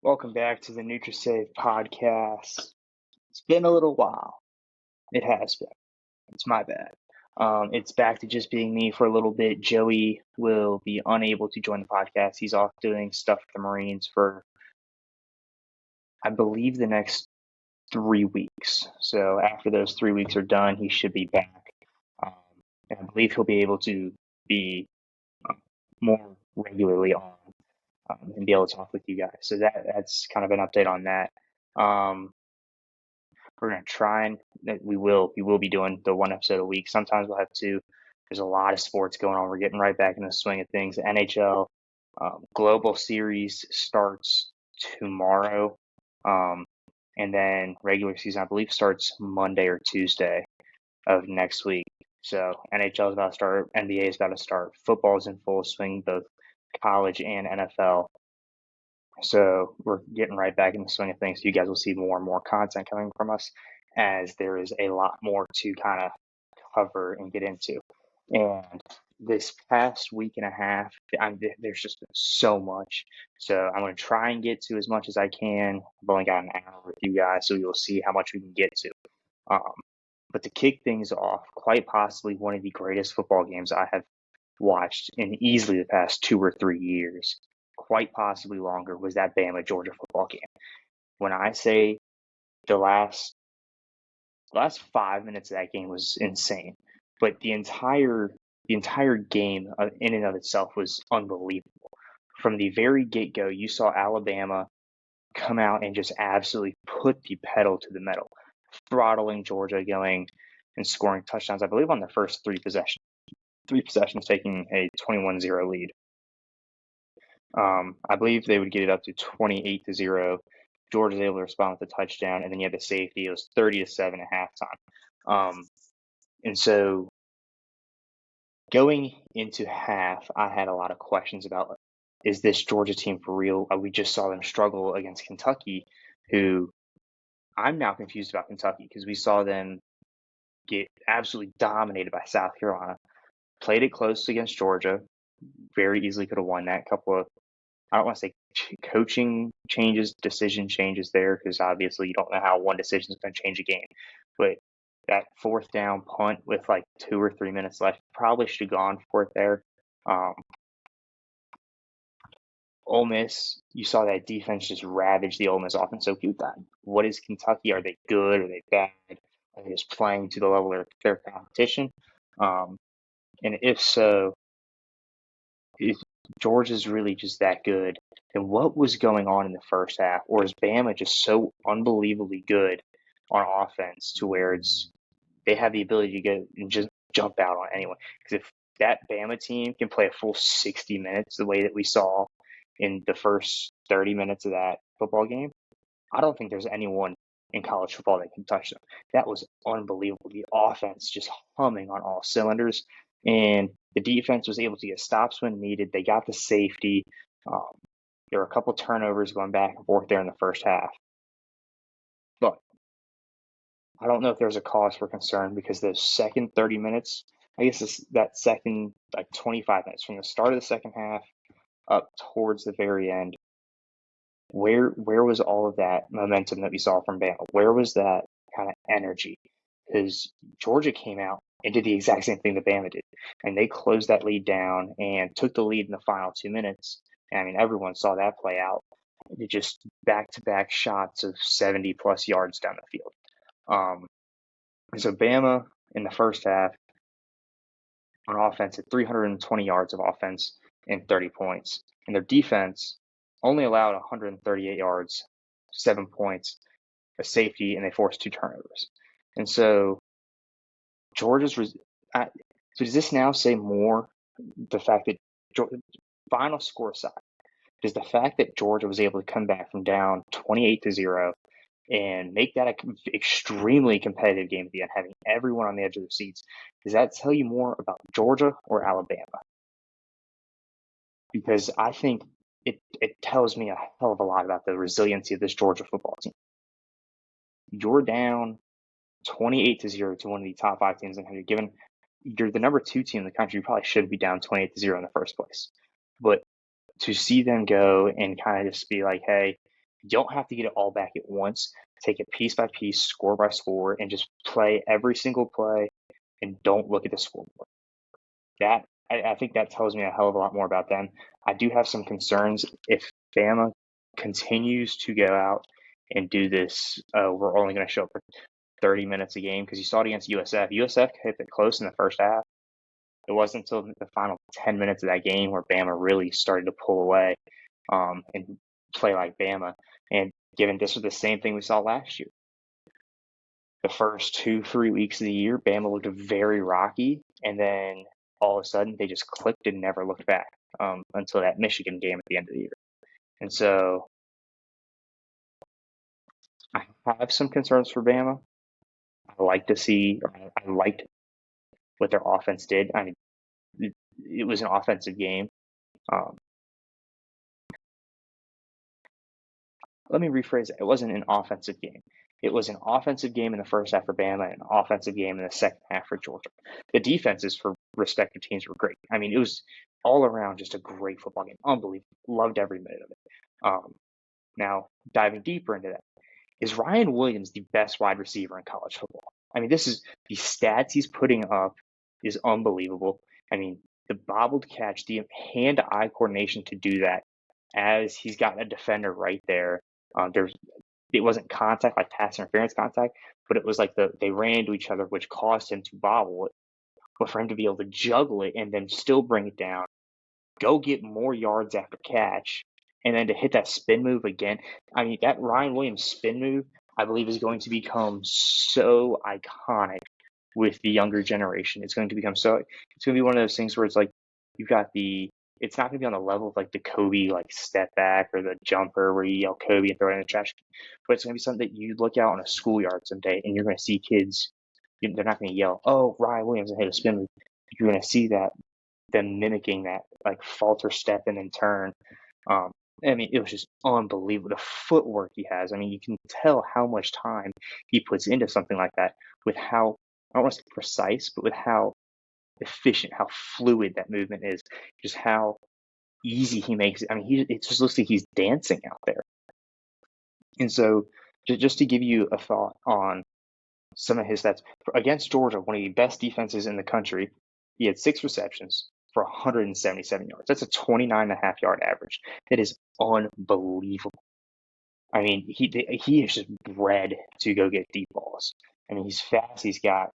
Welcome back to the NutriSave podcast. It's been a little while. It has been. It's my bad. It's back to just being me for a little bit. Joey will be unable to join the podcast. He's off doing stuff with the Marines for, I believe, the next 3 weeks. So after those 3 weeks are done, he should be back. Um, and I believe he'll be able to be more regularly on and be able to talk with you guys. So that's kind of an update on that. We're gonna try and we will be doing the one episode a week. Sometimes we'll have two. There's a lot of sports going on. We're getting right back in the swing of things. The NHL Global Series starts tomorrow, and then regular season I believe starts Monday or Tuesday of next week. So NHL is about to start. NBA is about to start. Football is in full swing, both college and NFL. So we're getting right back in the swing of things. You guys will see more and more content coming from us as there is a lot more to kind of cover and get into. And this past week and a half, there's just been so much. So I'm going to try and get to as much as I can. I've only got an hour with you guys, so you'll see how much we can get to. But to kick things off, quite possibly one of the greatest football games I have watched in easily the past 2 or 3 years, quite possibly longer, was that Bama Georgia football game. When I say the last 5 minutes of that game was insane, but the entire game in and of itself was unbelievable. From the very get-go, you saw Alabama come out and just absolutely put the pedal to the metal, throttling Georgia, going and scoring touchdowns, I believe, on the first three possessions, taking a 21-0 lead. I believe they would get it up to 28-0. Georgia's able to respond with a touchdown, and then you had the safety. It was 30-7 at halftime. And so going into half, I had a lot of questions about, is this Georgia team for real? We just saw them struggle against Kentucky, who I'm now confused about Kentucky because we saw them get absolutely dominated by South Carolina. Played it close against Georgia. Very easily could have won that. Couple of, I don't want to say coaching changes, decision changes there, because obviously you don't know how one decision is going to change a game. But that fourth down punt with like 2 or 3 minutes left, probably should have gone for it there. Ole Miss, you saw that defense just ravage the Ole Miss offense. So you thought, what is Kentucky? Are they good? Are they bad? Are they just playing to the level of their competition? And if so, if Georgia's really just that good, then what was going on in the first half? Or is Bama just so unbelievably good on offense to where they have the ability to get and just jump out on anyone? Because if that Bama team can play a full 60 minutes the way that we saw in the first 30 minutes of that football game, I don't think there's anyone in college football that can touch them. That was unbelievable. The offense just humming on all cylinders, and the defense was able to get stops when needed. They got the safety. There were a couple turnovers going back and forth there in the first half. But I don't know if there's a cause for concern because those second 30 minutes, I guess that second 25 minutes from the start of the second half up towards the very end, where was all of that momentum that we saw from Bama? Where was that kind of energy? Because Georgia came out and did the exact same thing that Bama did, and they closed that lead down and took the lead in the final 2 minutes. And I mean, everyone saw that play out. It just back-to-back shots of 70-plus yards down the field. And so Bama in the first half on offense had 320 yards of offense and 30 points. And their defense only allowed 138 yards, 7 points, a safety, and they forced 2 turnovers. And so so does this now say more the fact that final score aside, does the fact that Georgia was able to come back from down 28-0 and make that an extremely competitive game at the end, having everyone on the edge of their seats, does that tell you more about Georgia or Alabama? Because I think it tells me a hell of a lot about the resiliency of this Georgia football team. You're down 28-0 to one of the top 5 teams in the country. You're the number 2 team in the country, you probably shouldn't be down 28-0 in the first place. But to see them go and kind of just be like, hey, You don't have to get it all back at once. Take it piece by piece, score by score, and just play every single play and don't look at the scoreboard. That I think that tells me a hell of a lot more about them. I do have some concerns if Bama continues to go out and do this. We're only going to show up for 30 minutes a game because you saw it against USF. USF hit it close in the first half. It wasn't until the final 10 minutes of that game where Bama really started to pull away and play like Bama. And given this was the same thing we saw last year, the first 2, 3 weeks of the year, Bama looked very rocky, and then all of a sudden they just clicked and never looked back until that Michigan game at the end of the year. And so I have some concerns for Bama. I like to see, I liked what their offense did. I mean, it was an offensive game. Um, Let me rephrase it. It wasn't an offensive game. It was an offensive game in the first half for Bama and an offensive game in the second half for Georgia. The defenses for respective teams were great. I mean, it was all around just a great football game. Unbelievable. Loved every minute of it. Now, diving deeper into that, is Ryan Williams the best wide receiver in college football? I mean, this is the stats he's putting up is unbelievable. I mean, the bobbled catch, the hand-eye coordination to do that as he's got a defender right there. There's it wasn't contact like pass interference contact, but it was like they ran into each other, which caused him to bobble it. But for him to be able to juggle it and then still bring it down, go get more yards after catch, and then to hit that spin move again. I mean, that Ryan Williams spin move, I believe, is going to become so iconic with the younger generation. It's going to become so. It's going to be one of those things where it's like you've got the. It's not going to be on the level of like the Kobe like step back or the jumper where you yell Kobe and throw it in the trash, but it's going to be something that you look out on a schoolyard someday and you're going to see kids. They're not going to yell, "Oh, Ryan Williams hit a spin move." You're going to see that them mimicking that like falter step and then turn. Um, I mean, it was just unbelievable. The footwork he has. I mean, you can tell how much time he puts into something like that with how, I don't want to say precise, but with how efficient, how fluid that movement is, just how easy he makes it. I mean, it just looks like he's dancing out there. And so, just to give you a thought on some of his stats, against Georgia, one of the best defenses in the country, he had 6 receptions for 177 yards. That's a 29.5 yard average. That is unbelievable. I mean, he is just bred to go get deep balls. I mean, he's fast. He's got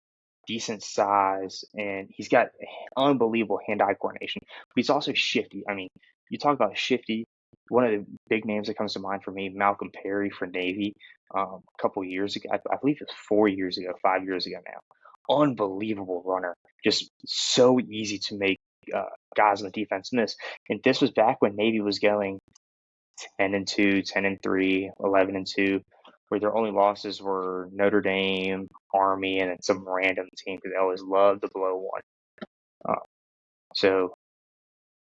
decent size, and he's got unbelievable hand-eye coordination. But he's also shifty. I mean, you talk about shifty. One of the big names that comes to mind for me, Malcolm Perry for Navy, a couple years ago. I believe it was 4 years ago, 5 years ago now. Unbelievable runner, just so easy to make guys on the defense miss. And this was back when Navy was going 10-2, 10-3, 11-2, where their only losses were Notre Dame, Army, and then some random team because they always love to blow one. So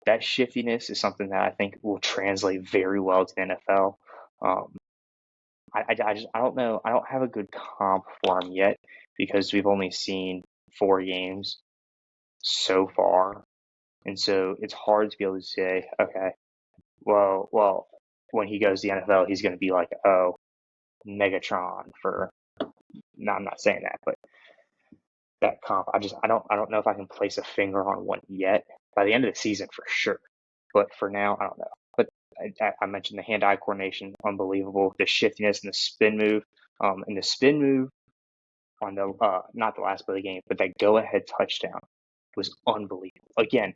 that shiftiness is something that I think will translate very well to the NFL. Um, I don't know. I don't have a good comp for him yet because we've only seen 4 games so far, and so it's hard to be able to say, okay, well, when he goes to the NFL, he's going to be like, oh, Megatron for. No, I'm not saying that, but that comp, I don't know if I can place a finger on one yet. By the end of the season, for sure, but for now, I don't know. But I mentioned the hand-eye coordination, unbelievable. The shiftiness and the spin move, and the spin move on the not the last play of the game, but that go-ahead touchdown was unbelievable. Again,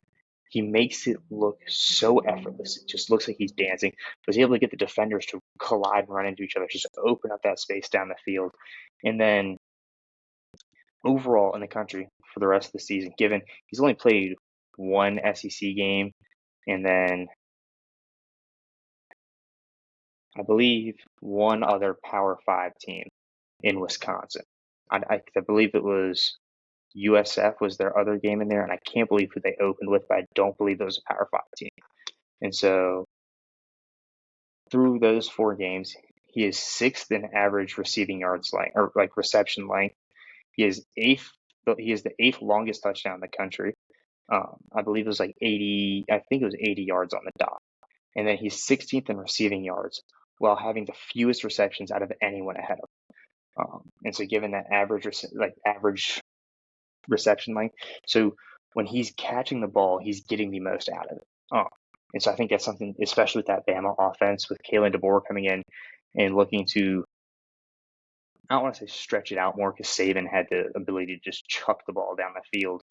he makes it look so effortless. It just looks like he's dancing. Was able to get the defenders to collide and run into each other, just open up that space down the field. And then overall in the country for the rest of the season, given he's only played one SEC game and then I believe one other Power Five team in Wisconsin. I believe it was USF was their other game in there, and I can't believe who they opened with, but I don't believe it was a Power Five team. And so through those 4 games, he is sixth in average receiving yards length or like reception length. He is eighth. He is the eighth longest touchdown in the country. I believe it was like 80. I think it was 80 yards on the dot. And then he's 16th in receiving yards, while having the fewest receptions out of anyone ahead of and so given that average reception length, so when he's catching the ball, he's getting the most out of it. And so I think that's something, especially with that Bama offense, with Kalen DeBoer coming in and looking to, I don't want to say stretch it out more because Saban had the ability to just chuck the ball down the field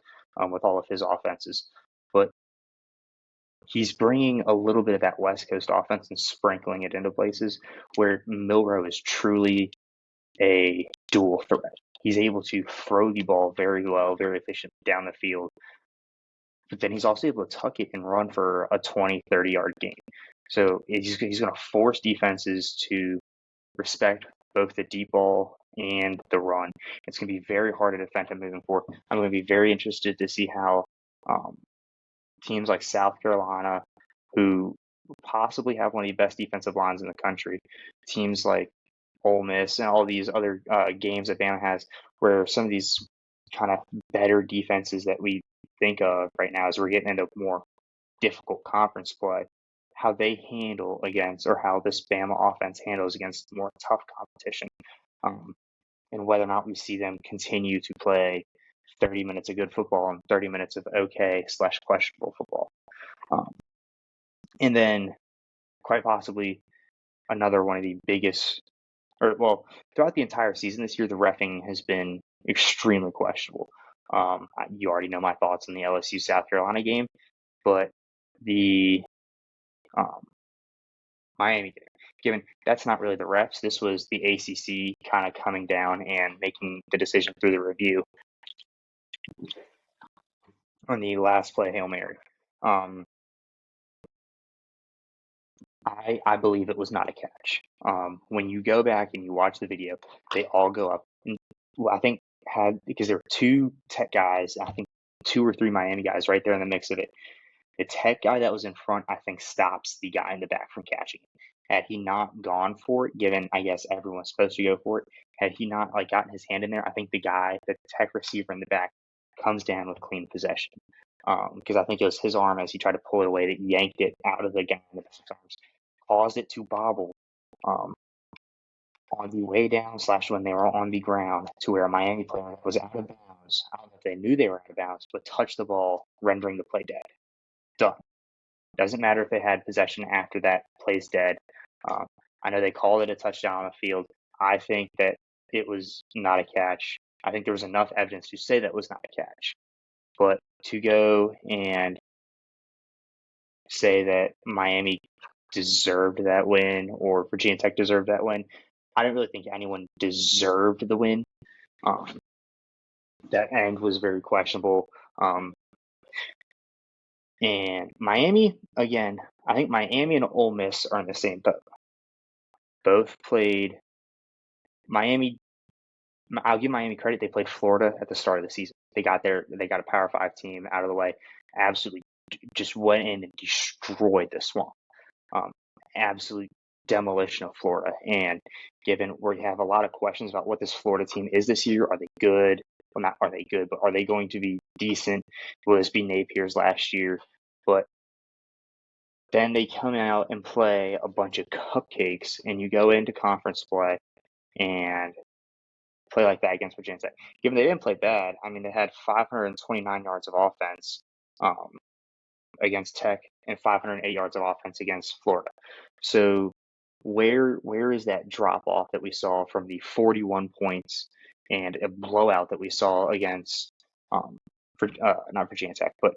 with all of his offenses. But he's bringing a little bit of that West Coast offense and sprinkling it into places where Milroe is truly a dual threat. He's able to throw the ball very well, very efficient down the field, but then he's also able to tuck it and run for a 20, 30-yard gain. So he's going to force defenses to respect both the deep ball and the run. It's going to be very hard to defend him moving forward. I'm going to be very interested to see how teams like South Carolina, who possibly have one of the best defensive lines in the country, teams like Ole Miss and all these other games that Bama has, where some of these kind of better defenses that we think of right now as we're getting into more difficult conference play, how they handle against, or how this Bama offense handles against more tough competition, and whether or not we see them continue to play 30 minutes of good football and 30 minutes of okay/questionable football. And then quite possibly another one of the biggest, throughout the entire season this year, the reffing has been extremely questionable. You already know my thoughts on the LSU South Carolina game, but the Miami game, given that's not really the refs, this was the ACC kind of coming down and making the decision through the review on the last play Hail Mary. I believe it was not a catch. When you go back and you watch the video, they all go up. I think because there were two Tech guys, I think 2 or 3 Miami guys right there in the mix of it. The Tech guy that was in front, I think, stops the guy in the back from catching it. Had he not gone for it, given I guess everyone's supposed to go for it, had he not gotten his hand in there, I think the Tech receiver in the back, comes down with clean possession. Because I think it was his arm as he tried to pull it away that yanked it out of the guy in the back's arms, caused it to bobble on the way down / when they were on the ground to where a Miami player was out of bounds. I don't know if they knew they were out of bounds, but touched the ball, rendering the play dead. Done. Doesn't matter if they had possession after that, play's dead. I know they called it a touchdown on the field. I think that it was not a catch. I think there was enough evidence to say that was not a catch. But to go and say that Miami deserved that win or Virginia Tech deserved that win, I don't really think anyone deserved the win. That end was very questionable. And Miami, again, I think Miami and Ole Miss are in the same boat. Both played Miami. I'll give Miami credit. They played Florida at the start of the season. They got a Power 5 team out of the way. Absolutely just went in and destroyed the Swamp. Absolute demolition of Florida. And given we have a lot of questions about what this Florida team is this year, are they good? Well, not are they good, but are they going to be decent? Will this be Napier's last year? But then they come out and play a bunch of cupcakes, and you go into conference play and play like that against Virginia Tech. Given they didn't play bad, I mean, they had 529 yards of offense against Tech and 508 yards of offense against Florida. So where is that drop off that we saw from the 41 points and a blowout that we saw against not Virginia Tech, but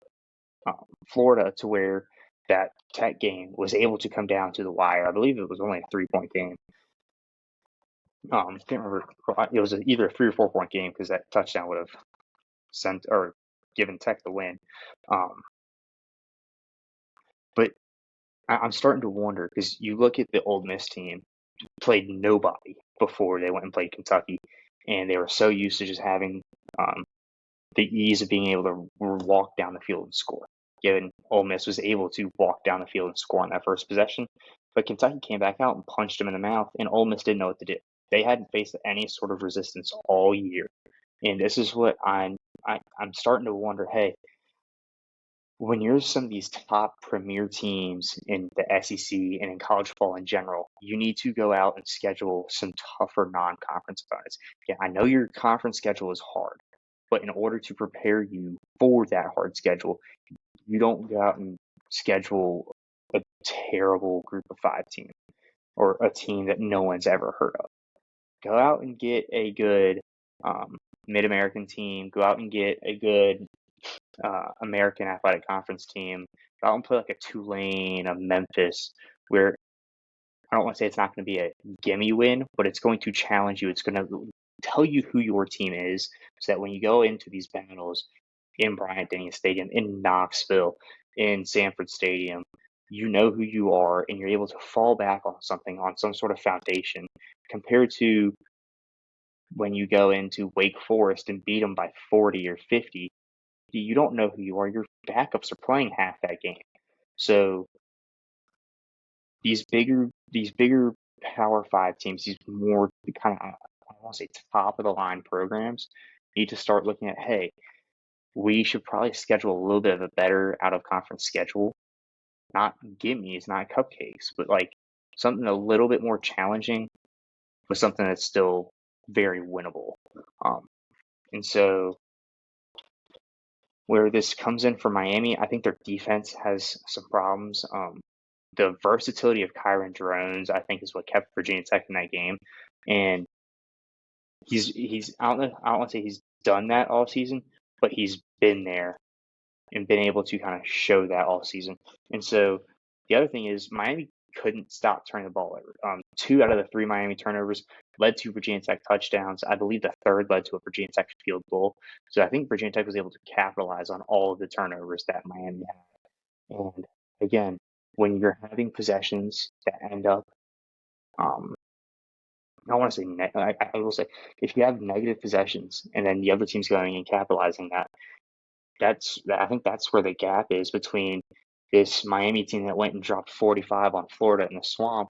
Florida, to where that Tech game was able to come down to the wire? I believe it was only a 3-point game. I can't remember. It was either a 3 or 4-point game because that touchdown would have sent or given Tech the win. But I'm starting to wonder, because you look at the Ole Miss team, played nobody before they went and played Kentucky, and they were so used to just having the ease of being able to walk down the field and score. Given Ole Miss was able to walk down the field and score on that first possession, but Kentucky came back out and punched them in the mouth, and Ole Miss didn't know what to do. They hadn't faced any sort of resistance all year, and this is what I'm starting to wonder. Hey, when you're some of these top premier teams in the SEC and in college football in general, you need to go out and schedule some tougher non-conference opponents. Yeah, I know your conference schedule is hard, but in order to prepare you for that hard schedule, you don't go out and schedule a terrible group of five team or a team that no one's ever heard of. Go out and get a good Mid-American team. Go out and get a good American Athletic Conference team. Go out and play like a Tulane, a Memphis, where I don't want to say it's not going to be a gimme win, but it's going to challenge you. It's going to tell you who your team is, so that when you go into these battles in Bryant-Denny Stadium, in Knoxville, in Sanford Stadium, you know who you are, and you're able to fall back on something, on some sort of foundation, compared to when you go into Wake Forest and beat them by 40 or 50. You don't know who you are. Your backups are playing half that game. So these bigger Power Five teams, these more kind of, I want to say, top of the line programs, need to start looking at, hey, we should probably schedule a little bit of a better out of conference schedule. Not gimmies, not cupcakes, but like something a little bit more challenging, but something that's still very winnable. And so where this comes in for Miami, I think their defense has some problems. The versatility of Kyron Drones, I think, is what kept Virginia Tech in that game. And he's I don't want to say he's done that all season, but he's been there and been able to kind of show that all season. And so the other thing is Miami couldn't stop turning the ball over. Two out of the three Miami turnovers led to Virginia Tech touchdowns. I believe the third led to a Virginia Tech field goal. So I think Virginia Tech was able to capitalize on all of the turnovers that Miami had. And again, when you're having possessions that end up, um, I want to say, I will say, if you have negative possessions and then the other team's going and capitalizing that, I think that's where the gap is between this Miami team that went and dropped 45 on Florida in the swamp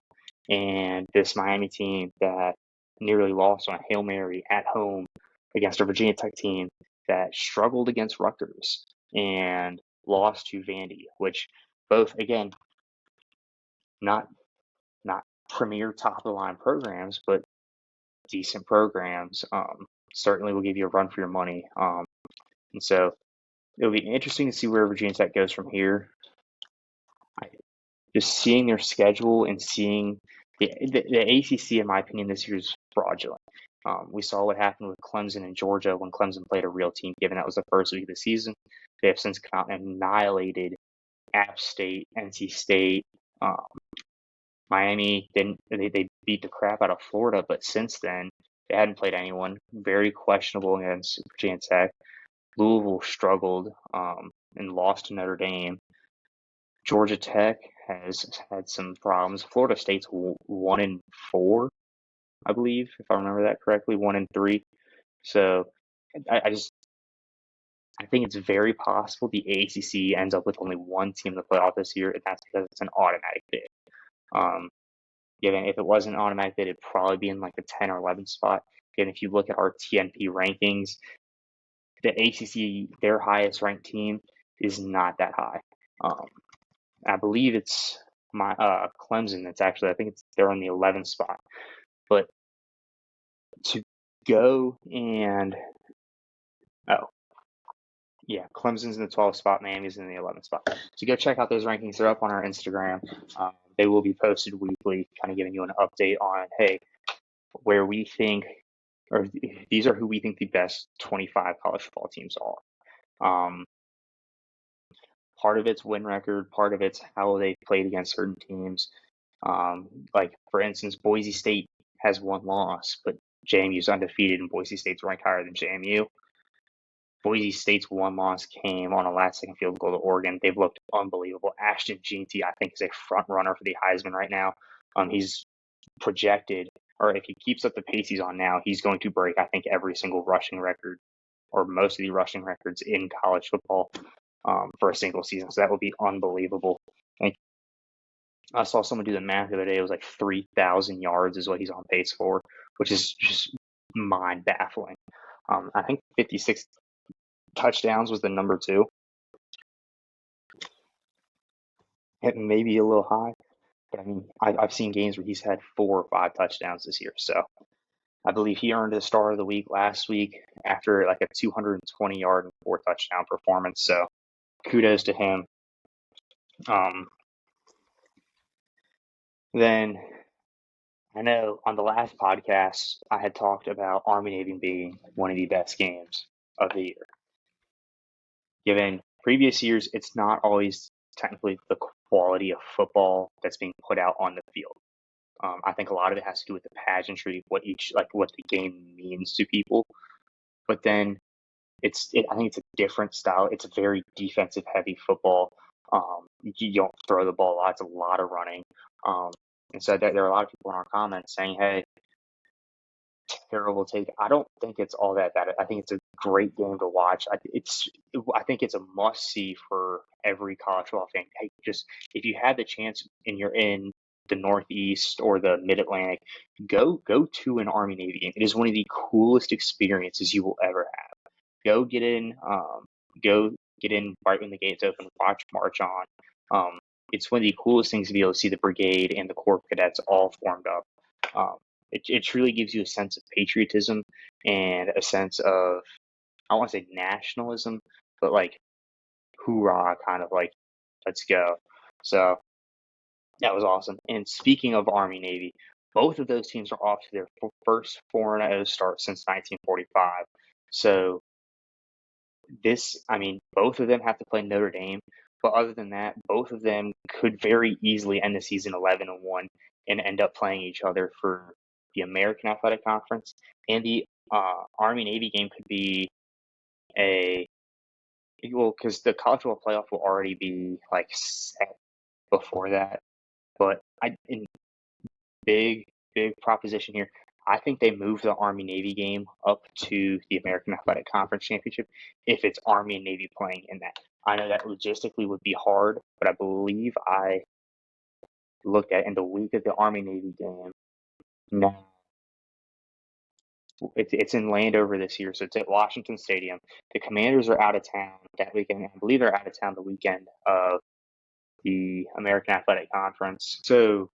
and this Miami team that nearly lost on a Hail Mary at home against a Virginia Tech team that struggled against Rutgers and lost to Vandy, which both, again, not not premier top of the line programs, but decent programs. Certainly will give you a run for your money. And so it'll be interesting to see where Virginia Tech goes from here. Just seeing their schedule and seeing the ACC, in my opinion, this year is fraudulent. We saw what happened with Clemson and Georgia when Clemson played a real team, given that was the first week of the season. They have since come out and annihilated App State, NC State. Miami didn't. They beat the crap out of Florida, but since then they hadn't played anyone. Very questionable against Virginia Tech. Louisville struggled and lost to Notre Dame. Georgia Tech has had some problems. Florida State's 1-4, I believe, if I remember that correctly, 1-3. So I think it's very possible the ACC ends up with only one team in the playoff this year, and that's because it's an automatic bid. Given if it wasn't automatic bid, it'd probably be in like the 10 or 11 spot. And if you look at our TNP rankings, the ACC, their highest ranked team, is not that high. I believe it's Clemson. That's actually, I think they're on the 11th spot. But to go and Clemson's in the 12th spot, Miami's in the 11th spot. So go check out those rankings. They're up on our Instagram. They will be posted weekly, kind of giving you an update on, hey, where we think, or these are who we think the best 25 college football teams are. Part of it's win record, part of it's how they've played against certain teams. Like, for instance, Boise State has one loss, but JMU's undefeated, and Boise State's ranked higher than JMU. Boise State's one loss came on a last-second field goal to Oregon. They've looked unbelievable. Ashton Jeanty, I think, is a front runner for the Heisman right now. He's projected, or if he keeps up the pace he's on now, he's going to break, I think, every single rushing record, or most of the rushing records in college football for a single season. So that would be unbelievable. And I saw someone do the math the other day. It was like 3,000 yards is what he's on pace for, which is just mind-baffling. I think 56 touchdowns was the number two. It may be a little high, but I mean, I've seen games where he's had 4 or 5 touchdowns this year. So I believe he earned a star of the week last week after like a 220 yard and 4 touchdown performance. So kudos to him. Um, then I know on the last podcast I had talked about Army Navy being one of the best games of the year. Given previous years, it's not always technically the quality of football that's being put out on the field. I think a lot of it has to do with the pageantry, what the game means to people. But then I think it's a different style. It's a very defensive heavy football. You don't throw the ball a lot. It's a lot of running. Um, and so there are a lot of people in our comments saying, "Hey, terrible take." I don't think it's all that bad. I think it's a great game to watch. I think it's a must see for every college football fan. Hey, just if you had the chance and you're in the Northeast or the Mid Atlantic, go to an Army Navy game. It is one of the coolest experiences you will ever have. Go get in, go get in right when the gates open. Watch March on. It's one of the coolest things to be able to see the brigade and the Corps of Cadets all formed up. Um, it truly gives you a sense of patriotism and a sense of, I don't want to say nationalism, but like hoorah, kind of like let's go. So that was awesome. And speaking of Army Navy, both of those teams are off to their first 4-0 start since 1945. So I mean, both of them have to play Notre Dame, but other than that, both of them could very easily end the season 11-1 and end up playing each other for the American Athletic Conference. And the Army Navy game could be a because the college football playoff will already be like set before that. But in big proposition here. I think they move the Army Navy game up to the American Athletic Conference Championship if it's Army and Navy playing in that. I know that logistically would be hard, but I believe I looked at in the week of the Army Navy game. Now it's in Landover this year, so it's at Washington Stadium. The Commanders are out of town that weekend. I believe they're out of town the weekend of the American Athletic Conference. So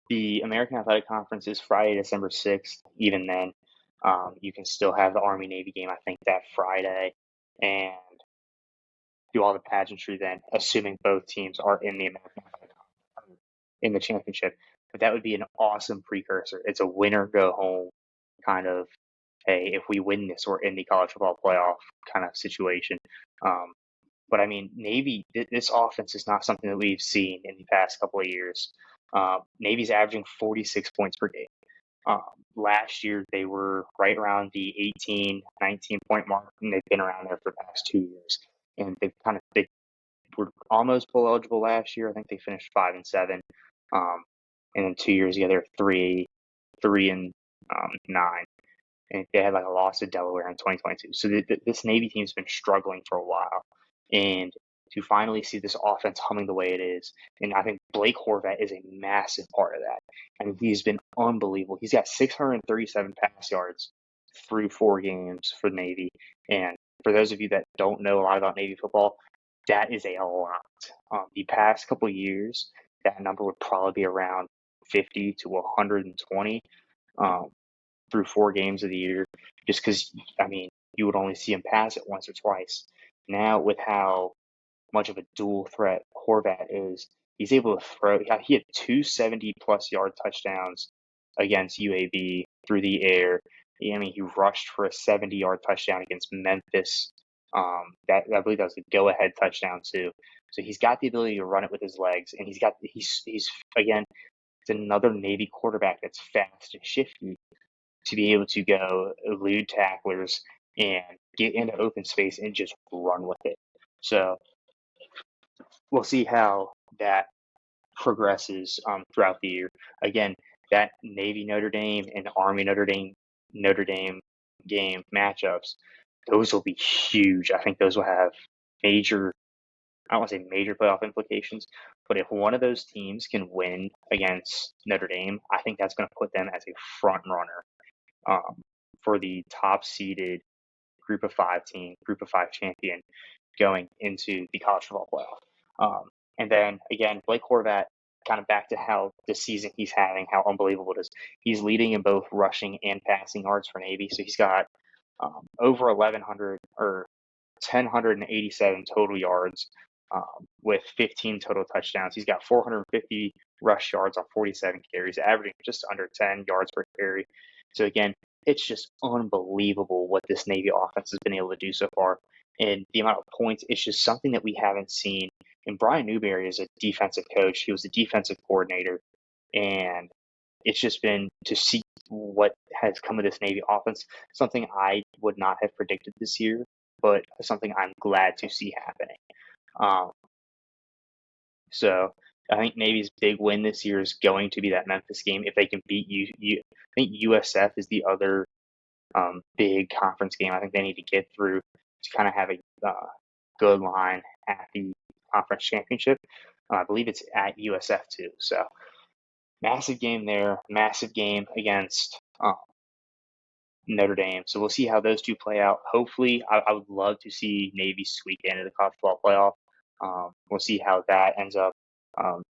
the American Athletic Conference is Friday, December 6th. Even then, you can still have the Army Navy game, I think, that Friday, and do all the pageantry then, assuming both teams are in the American Athletic Conference, in the championship. But that would be an awesome precursor. It's a winner go home kind of, hey, if we win this, we're in the college football playoff kind of situation. Um, but I mean, Navy, this offense is not something that we've seen in the past couple of years. Navy's averaging 46 points per game. Um, Last year, they were right around the 18, 19 point mark, and they've been around there for the past 2 years. And they were almost bowl eligible last year. I think they finished 5-7. And then 2 years ago, they're 3-9. And they had like a loss to Delaware in 2022. So this Navy team's been struggling for a while, and to finally see this offense humming the way it is, and I think Blake Horvat is a massive part of that. I mean, he's been unbelievable. He's got 637 pass yards through 4 games for Navy, and for those of you that don't know a lot about Navy football, that is a lot. The past couple of years, that number would probably be around 50 to 120. Um, through 4 games of the year, just because, I mean, you would only see him pass it once or twice. Now, with how much of a dual threat Horvat is, he's able to throw. He had 270 plus yard touchdowns against UAB through the air. I mean, he rushed for a 70-yard touchdown against Memphis. I believe that was a go-ahead touchdown too. So he's got the ability to run it with his legs, and he's again, it's another Navy quarterback that's fast and shifty to be able to go elude tacklers and get into open space and just run with it. So we'll see how that progresses throughout the year. Again, that Navy Notre Dame and Army Notre Dame game matchups, those will be huge. I think those will have major, I don't want to say major playoff implications, but if one of those teams can win against Notre Dame, I think that's going to put them as a front runner for the top seeded group of 5 champion going into the college football playoff. And then again, Blake Horvat, kind of back to how the season he's having, how unbelievable it is. He's leading in both rushing and passing yards for Navy. So he's got over 1,100 or 1,087 total yards with 15 total touchdowns. He's got 450 rush yards on 47 carries, averaging just under 10 yards per carry. So again, it's just unbelievable what this Navy offense has been able to do so far. And the amount of points, it's just something that we haven't seen. And Brian Newberry is a defensive coach. He was a defensive coordinator. And it's just been to see what has come of this Navy offense, something I would not have predicted this year, but something I'm glad to see happening. Um, so I think Navy's big win this year is going to be that Memphis game. If they can beat I think USF is the other big conference game I think they need to get through to kind of have a good line at the conference championship. I believe it's at USF too. So massive game there, massive game against Notre Dame. So we'll see how those two play out. Hopefully, I would love to see Navy squeak into the college football playoff. We'll see how that ends up.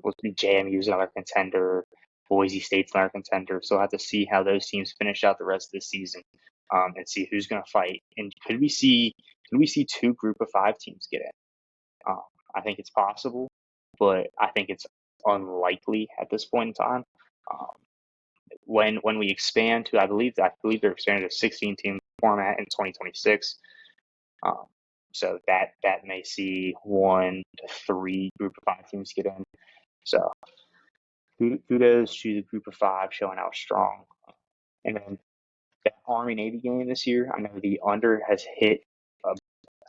We'll see JMU's another contender, Boise State's another contender. So we'll have to see how those teams finish out the rest of the season and see who's going to fight. And could we see two Group of Five teams get in? I think it's possible, but I think it's unlikely at this point in time. Um, when we expand to, I believe they're expanding to 16 team format in 2026. Um, so that may see 1 to 3 Group of Five teams get in. So kudos to the Group of Five showing out strong. And then that Army Navy game this year, I know the under has hit.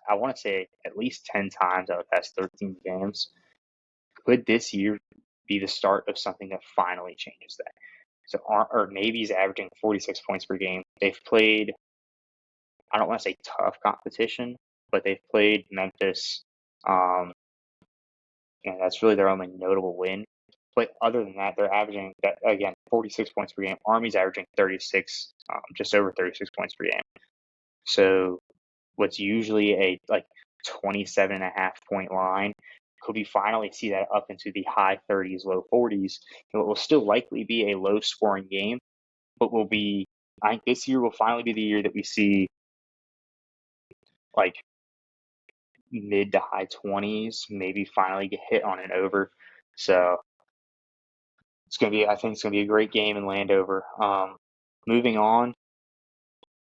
I want to say at least 10 times out of the past 13 games. Could this year be the start of something that finally changes that? So Navy's averaging 46 points per game. They've played, I don't want to say tough competition, but they've played Memphis, and that's really their only notable win. But other than that, they're averaging that again 46 points per game. Army's averaging 36, just over 36 points per game. So what's usually a 27 and a half point line, could we finally see that up into the high 30s, low 40s? It will still likely be a low scoring game, but I think this year will finally be the year that we see like mid to high 20s, maybe finally get hit on an over. So I think it's gonna be a great game in Landover. Moving on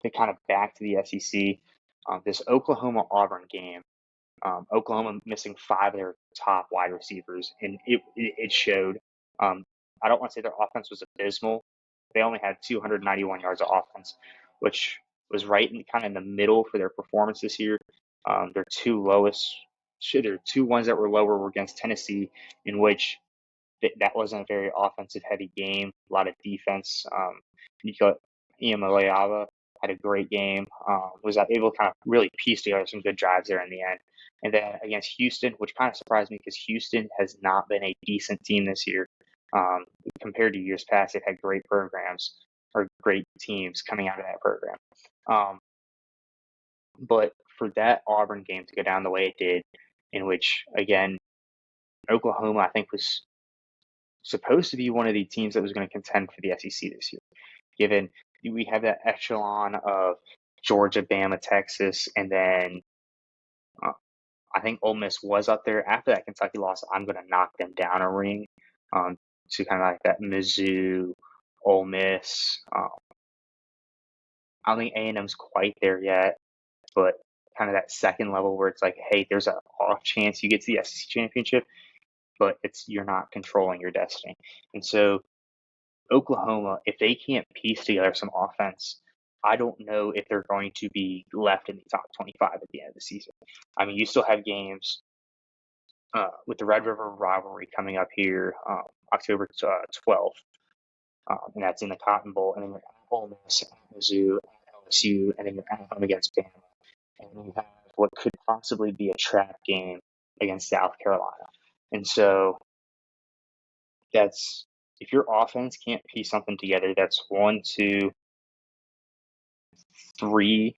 to kind of back to the SEC, this Oklahoma Auburn game. Oklahoma missing 5 of their top wide receivers, and it showed. I don't want to say their offense was abysmal. They only had 291 yards of offense, which was right in the middle for their performance this year. Their two lowest, their two ones that were lower were against Tennessee, in which that wasn't a very offensive heavy game. A lot of defense. Nico Iamaleava had a great game. Was able to kind of really piece together some good drives there in the end. And then against Houston, which kind of surprised me because Houston has not been a decent team this year. Compared to years past, they've had great programs or great teams coming out of that program. But for that Auburn game to go down the way it did, in which, again, Oklahoma, I think, was supposed to be one of the teams that was going to contend for the SEC this year, given we have that echelon of Georgia, Bama, Texas, and then I think Ole Miss was up there. After that Kentucky loss, I'm going to knock them down a ring to kind of like that Mizzou, Ole Miss. I don't think A&M's quite there yet, but kind of that second level where it's like, hey, there's an off chance you get to the SEC championship, but you're not controlling your destiny. And so Oklahoma, if they can't piece together some offense, I don't know if they're going to be left in the top 25 at the end of the season. I mean, you still have games with the Red River rivalry coming up here October 12th, and that's in the Cotton Bowl, and then you're at Ole Miss, at Mizzou, at LSU, and then you're at home against Bama, and then you have what could possibly be a trap game against South Carolina. And so that's if your offense can't piece something together, that's 1, 2, 3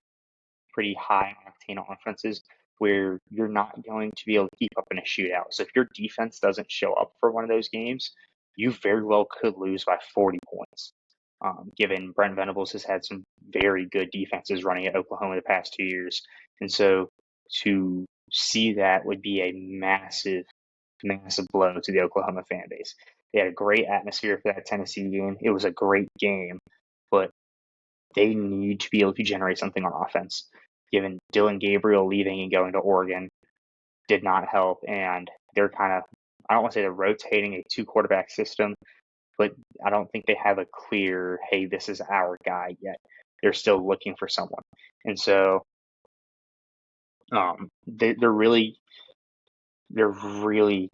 pretty high octane offenses. where you're not going to be able to keep up in a shootout. So if your defense doesn't show up for one of those games, you very well could lose by 40 points. Given Brent Venables has had some very good defenses running at Oklahoma the past 2 years. And so to see that would be a massive, massive blow to the Oklahoma fan base. They had a great atmosphere for that Tennessee game. It was a great game, but they need to be able to generate something on offense. Given Dylan Gabriel leaving and going to Oregon did not help, and they're kind of, I don't want to say they're rotating a two quarterback system, but I don't think they have a clear, hey, this is our guy yet. They're still looking for someone. And so they're really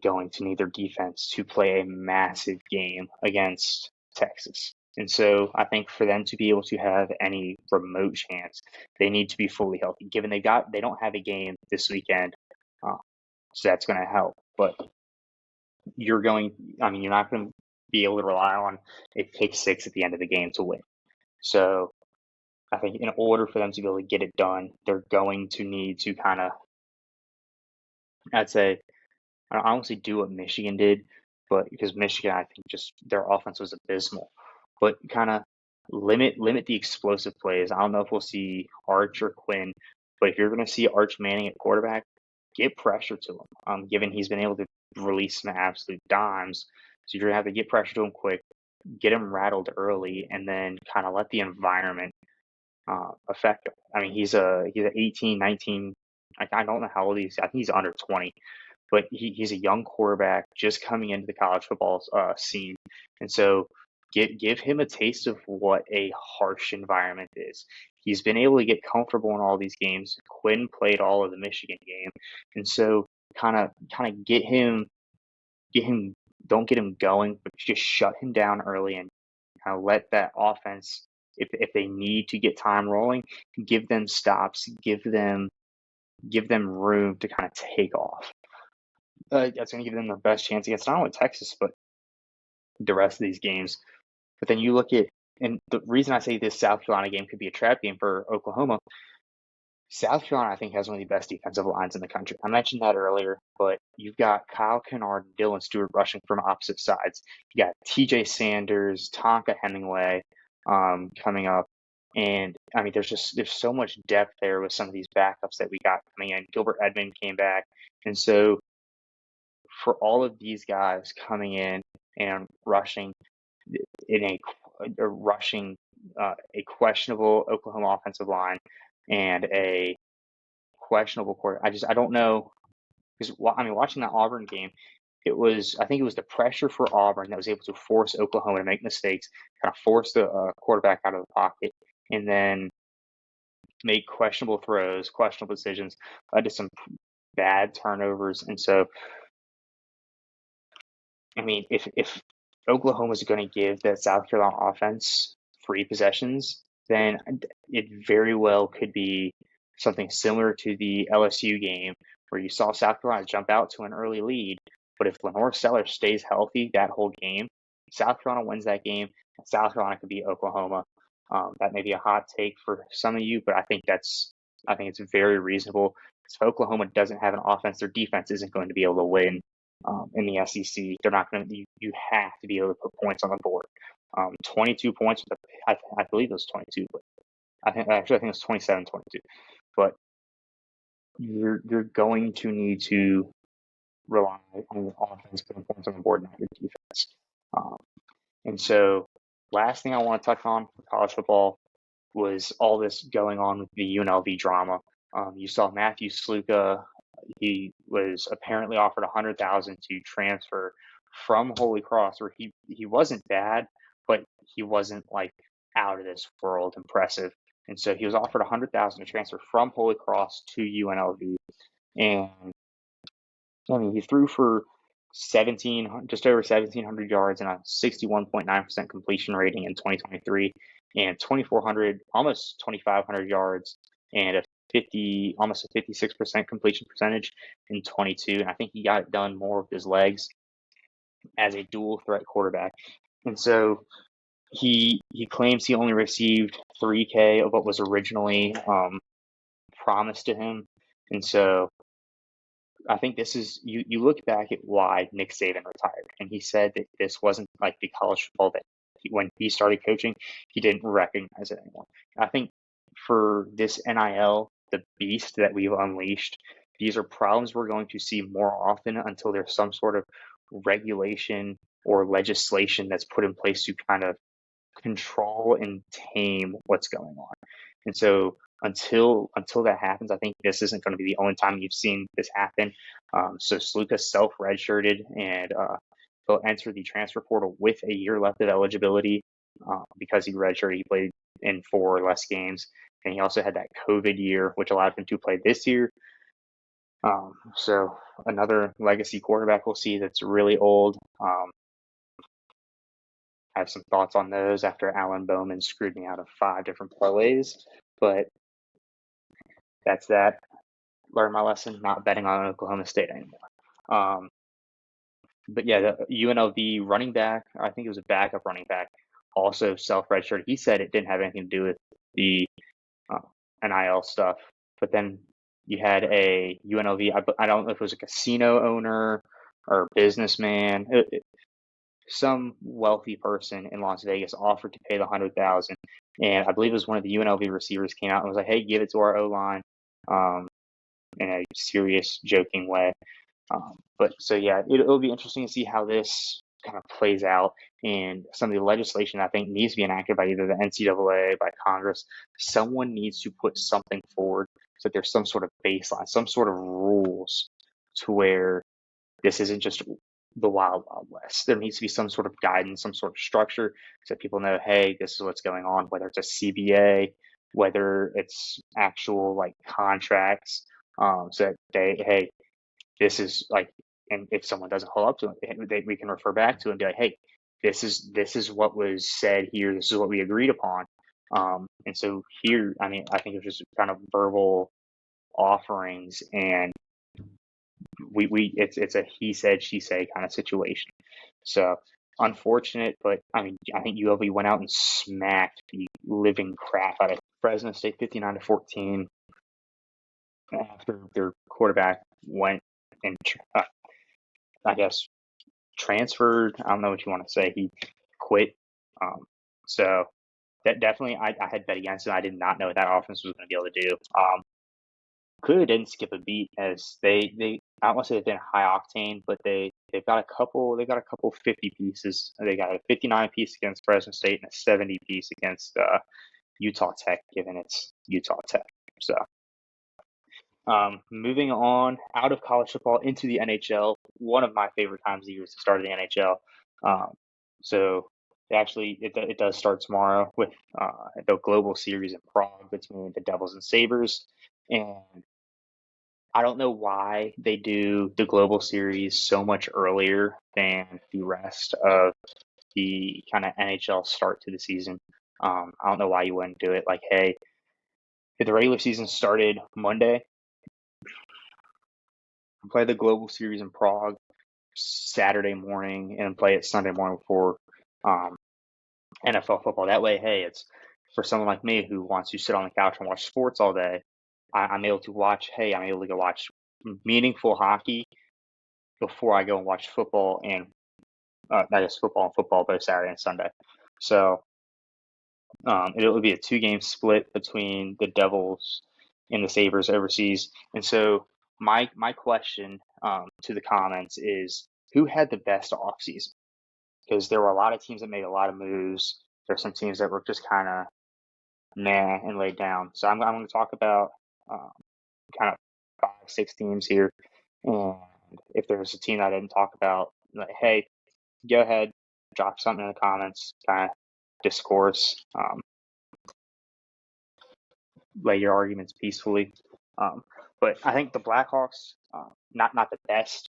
going to need their defense to play a massive game against Texas. And so I think for them to be able to have any remote chance, they need to be fully healthy. Given they don't have a game this weekend, so that's going to help. But you're not going to be able to rely on a pick six at the end of the game to win. So I think in order for them to be able to get it done, they're going to need to kind of, I'd say, I don't honestly do what Michigan did, but because Michigan, I think just their offense was abysmal. But kind of limit the explosive plays. I don't know if we'll see Arch or Quinn, but if you're going to see Arch Manning at quarterback, get pressure to him. Given he's been able to release some absolute dimes, so you're going to have to get pressure to him quick, get him rattled early, and then kind of let the environment affect him. I mean, he's a 18, 19. I don't know how old he is. I think he's under 20, but he's a young quarterback just coming into the college football scene, and so give him a taste of what a harsh environment is. He's been able to get comfortable in all these games. Quinn played all of the Michigan game, and so kind of get him, don't get him going, but just shut him down early and kind of let that offense. If they need to get time rolling, give them stops, give them room to kind of take off. That's going to give them the best chance against not only Texas, but the rest of these games. But then you look at, and the reason I say this South Carolina game could be a trap game for Oklahoma, South Carolina, I think, has one of the best defensive lines in the country. I mentioned that earlier, but you've got Kyle Kennard and Dylan Stewart rushing from opposite sides. You got TJ Sanders, Tonka Hemingway coming up. And I mean, there's so much depth there with some of these backups that we got coming in. Gilbert Edmond came back. And so for all of these guys coming in and rushing in a questionable Oklahoma offensive line and a questionable quarter. I don't know, because I mean, watching that Auburn game, I think it was the pressure for Auburn that was able to force Oklahoma to make mistakes, kind of force the quarterback out of the pocket, and then make questionable throws, questionable decisions, led to some bad turnovers. And so, I mean, if Oklahoma is going to give that South Carolina offense free possessions, then it very well could be something similar to the LSU game where you saw South Carolina jump out to an early lead. But if Lenore Sellers stays healthy that whole game, South Carolina wins that game, and South Carolina could beat Oklahoma. That may be a hot take for some of you, but I think it's very reasonable. Because if Oklahoma doesn't have an offense, their defense isn't going to be able to win in the SEC. They're not going to. You have to be able to put points on the board. 22 points. I believe it was 22, but I think it was 27, 22. But you're going to need to rely on your offense putting points on the board, not your defense. And so, last thing I want to touch on for college football was all this going on with the UNLV drama. You saw Matthew Sluka. He was apparently offered $100,000 to transfer from Holy Cross, where he wasn't bad, but he wasn't like out of this world impressive. And so he was offered $100,000 to transfer from Holy Cross to UNLV. And I mean, he threw for just over 1,700 yards and a 61.9% completion rating in 2023, and 2,400, almost 2,500 yards and almost a 56% completion percentage in 22. And I think he got it done more with his legs as a dual threat quarterback. And so he claims he only received $3K of what was originally promised to him. And so I think this is you look back at why Nick Saban retired, and he said that this wasn't like the college football that when he started coaching, he didn't recognize it anymore. I think for this NIL, the beast that we've unleashed, these are problems we're going to see more often until there's some sort of regulation or legislation that's put in place to kind of control and tame what's going on. And so until that happens, I think this isn't going to be the only time you've seen this happen. So Sluka self redshirted and he'll enter the transfer portal with a year left of eligibility because he redshirted. He played in 4 or less games, and he also had that COVID year, which allowed him to play this year. So another legacy quarterback we'll see that's really old. I have some thoughts on those after Alan Bowman screwed me out of 5 different parlays, but that's that. Learned my lesson, not betting on Oklahoma State anymore. But yeah, the UNLV running back, I think it was a backup running back, also self-registered. He said it didn't have anything to do with the uh, NIL stuff. But then you had a UNLV, I don't know if it was a casino owner or businessman, some wealthy person in Las Vegas offered to pay the 100,000, and I believe it was one of the UNLV receivers came out and was like, "Hey, give it to our O line," in a serious, joking way. But so yeah, it'll be interesting to see how this kind of plays out, and some of the legislation I think needs to be enacted by either the NCAA, by Congress. Someone needs to put something forward so that there's some sort of baseline, some sort of rules to where this isn't just the wild, wild west. There needs to be some sort of guidance, some sort of structure so that people know, hey, this is what's going on, whether it's a CBA, whether it's actual like contracts, so that hey, this is like, and if someone doesn't hold up to it, we can refer back to it and be like, hey, this is what was said here. This is what we agreed upon. And so here, I mean, I think it's just kind of verbal offerings, and it's a he said she said kind of situation. So unfortunate, but I mean I think ULV went out and smacked the living crap out of Fresno State 59-14 after their quarterback went and I guess transferred. I don't know what you want to say. He quit. So that definitely I had bet against it. I did not know what that offense was going to be able to do. Clearly didn't skip a beat as they I don't want to say they've been high octane, but they've got a couple 50 pieces. They got a 59 piece against Fresno State and a 70 piece against Utah Tech, given it's Utah Tech. So moving on out of college football into the NHL, one of my favorite times of the year is the start of the NHL. So it does start tomorrow with the global series in Prague between the Devils and Sabres, and I don't know why they do the global series so much earlier than the rest of the kind of NHL start to the season. I don't know why you wouldn't do it like, hey, if the regular season started Monday, play the global series in Prague Saturday morning and play it Sunday morning before NFL football. That way, hey, it's for someone like me who wants to sit on the couch and watch sports all day. I'm able to watch. Hey, I'm able to go watch meaningful hockey before I go and watch football and I guess football both Saturday and Sunday. So it will be a 2-game split between the Devils and the Sabres overseas. And so my question to the comments is, who had the best offseason? Because there were a lot of teams that made a lot of moves. There's some teams that were just kind of meh and laid down. So I'm going to talk about kind of 5, 6 teams here. And if there's a team I didn't talk about, like, hey, go ahead, drop something in the comments, kind of discourse, lay your arguments peacefully. But I think the Blackhawks, not the best.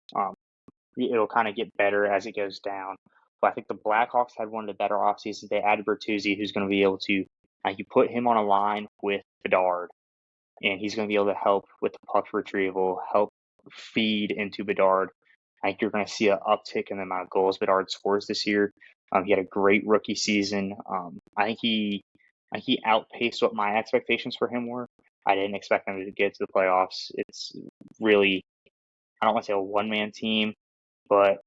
It'll kind of get better as it goes down. But I think the Blackhawks had one of the better off seasons. They added Bertuzzi, who's going to be able to, you put him on a line with Bedard, and he's going to be able to help with the puck retrieval, help feed into Bedard. I think you're going to see an uptick in the amount of goals Bedard scores this year. He had a great rookie season. I think he outpaced what my expectations for him were. I didn't expect them to get to the playoffs. It's really, I don't want to say a one-man team, but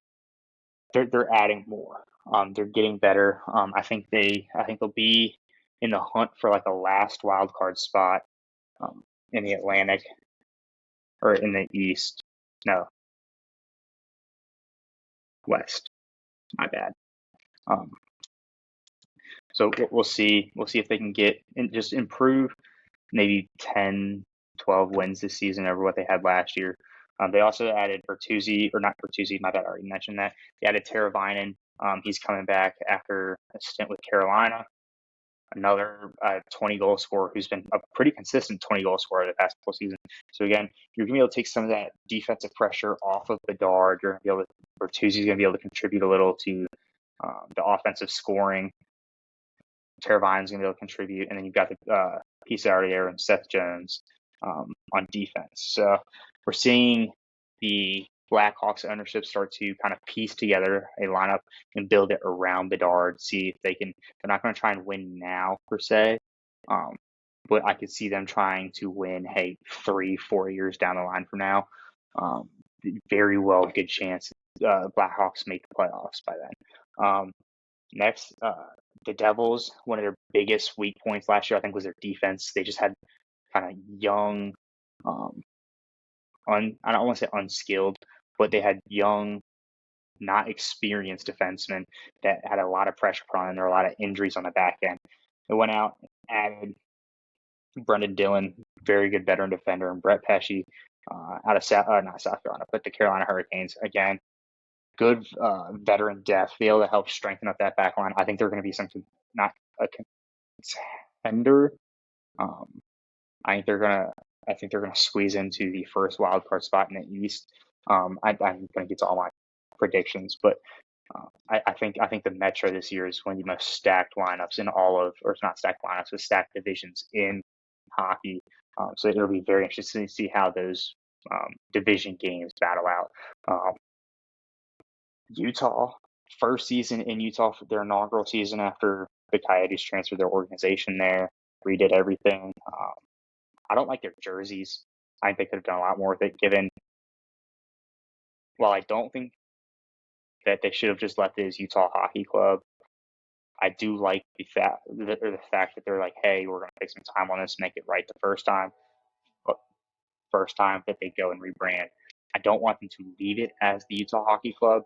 they're adding more. They're getting better. I think they'll be in the hunt for like a last wild card spot in the Atlantic or in the East. No, West. My bad. Um, so we'll see. We'll see if they can get and just improve maybe 10, 12 wins this season over what they had last year. They also added Bertuzzi, or not Bertuzzi, my bad, I already mentioned that. They added Teravainen. He's coming back after a stint with Carolina. Another 20 goal scorer who's been a pretty consistent 20 goal scorer the past couple seasons. So again, you're gonna be able to take some of that defensive pressure off of Bedard. You're gonna be able to, Bertuzzi's gonna be able to contribute a little to the offensive scoring. Teravainen's going to be able to contribute, and then you've got the piece already there and Seth Jones on defense. So we're seeing the Blackhawks ownership start to kind of piece together a lineup and build it around Bedard. See if they can. They're not going to try and win now per se, but I could see them trying to win. Hey, 3-4 years down the line from now, very well, good chance Blackhawks make the playoffs by then. Next, the Devils, one of their biggest weak points last year, I think, was their defense. They just had kind of young, I don't want to say unskilled, but they had young, not experienced defensemen that had a lot of pressure put on them. There were a lot of injuries on the back end. They went out, added Brendan Dillon, very good veteran defender, and Brett Pesce out of not South Carolina, but the Carolina Hurricanes. Again, good veteran depth, be able to help strengthen up that back line. I think they're going to be something, not a contender. I think they're gonna squeeze into the first wild card spot in the East. I'm going to get to all my predictions, but I think the Metro this year is one of the most stacked lineups in all of, or it's not stacked lineups, but stacked divisions in hockey. So it'll be very interesting to see how those division games battle out. Utah, first season in Utah for their inaugural season after the Coyotes transferred their organization there, redid everything. I don't like their jerseys. I think they could have done a lot more with it, given, while I don't think that they should have just left it as Utah Hockey Club, I do like the fact that they're like, hey, we're going to take some time on this, make it right the first time. But first time that they go and rebrand. I don't want them to leave it as the Utah Hockey Club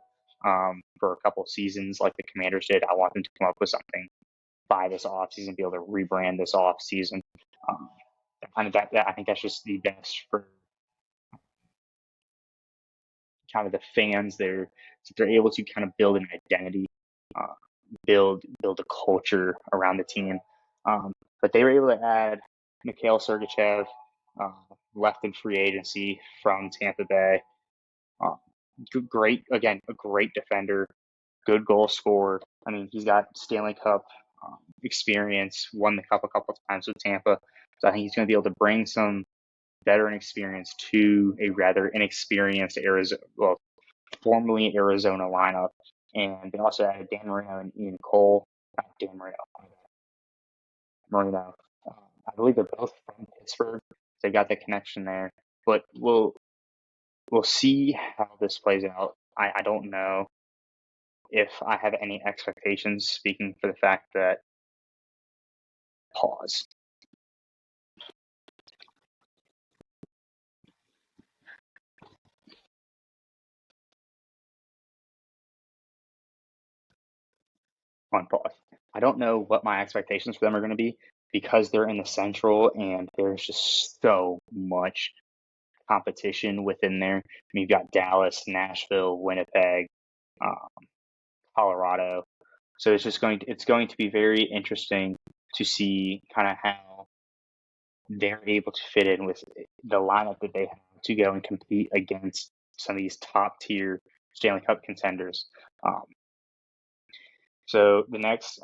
for a couple of seasons like the Commanders did. I want them to come up with something by this offseason, be able to rebrand this offseason. I think that's just the best for kind of the fans there, so they're able to kind of build an identity, uh, build a culture around the team. But they were able to add Mikhail Sergachev, uh, left in free agency from Tampa Bay. Uh, Great, again, a great defender, good goal scorer. I mean, he's got Stanley Cup experience, won the cup a couple of times with Tampa. So I think he's going to be able to bring some veteran experience to a rather inexperienced Arizona, well, formerly Arizona lineup. And they also added Dan Marino and Ian Cole. Not Dan Marino, Marino. I believe they're both from Pittsburgh. They got the connection there. But we'll see how this plays out. I don't know if I have any expectations, speaking for the fact that, pause. On pause. I don't know what my expectations for them are going to be because they're in the Central and there's just so much competition within there. I mean, you've got Dallas, Nashville, Winnipeg, um, Colorado. So it's going to be very interesting to see kind of how they're able to fit in with the lineup that they have to go and compete against some of these top tier Stanley Cup contenders. So the next,